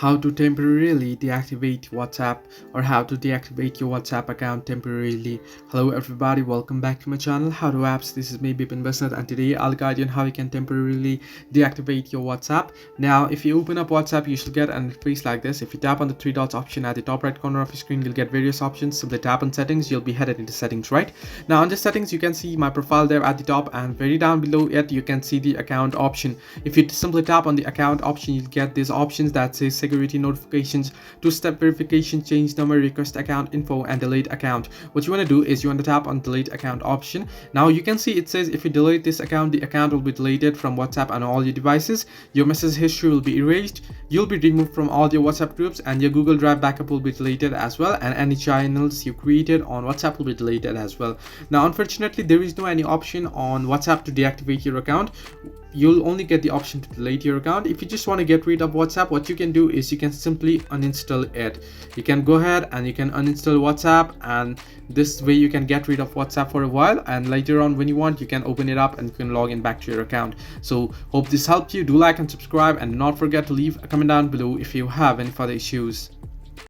how to temporarily deactivate WhatsApp or how to deactivate your WhatsApp account temporarily. Hello everybody, welcome back to my channel How to Apps. This is me Bipin Basnat, and today I'll guide you on how you can temporarily deactivate your WhatsApp. Now if you open up WhatsApp, you should get an interface like this. If you tap on the three dots option at the top right corner of your screen, you'll get various options. Simply tap on settings, you'll be headed into settings. Right now under settings, you can see my profile there at the top, and very down below it you can see the account option. If you simply tap on the account option, you'll get these options that say security notifications, two-step verification, change number, request account info, and delete account. What you want to do is you want to tap on delete account option. Now you can see it says if you delete this account, the account will be deleted from WhatsApp on all your devices. Your message history will be erased. You'll be removed from all your WhatsApp groups, and your Google Drive backup will be deleted as well, and any channels you created on WhatsApp will be deleted as well. Now unfortunately, there is no any option on WhatsApp to deactivate your account. You'll only get the option to delete your account. If you just want to get rid of WhatsApp, what you can do is you can simply uninstall it. You can go ahead and you can uninstall WhatsApp, and this way you can get rid of WhatsApp for a while, and later on when you want, you can open it up and you can log in back to your account. So hope this helped you. Do like and subscribe, and do not forget to leave a comment down below if you have any further issues.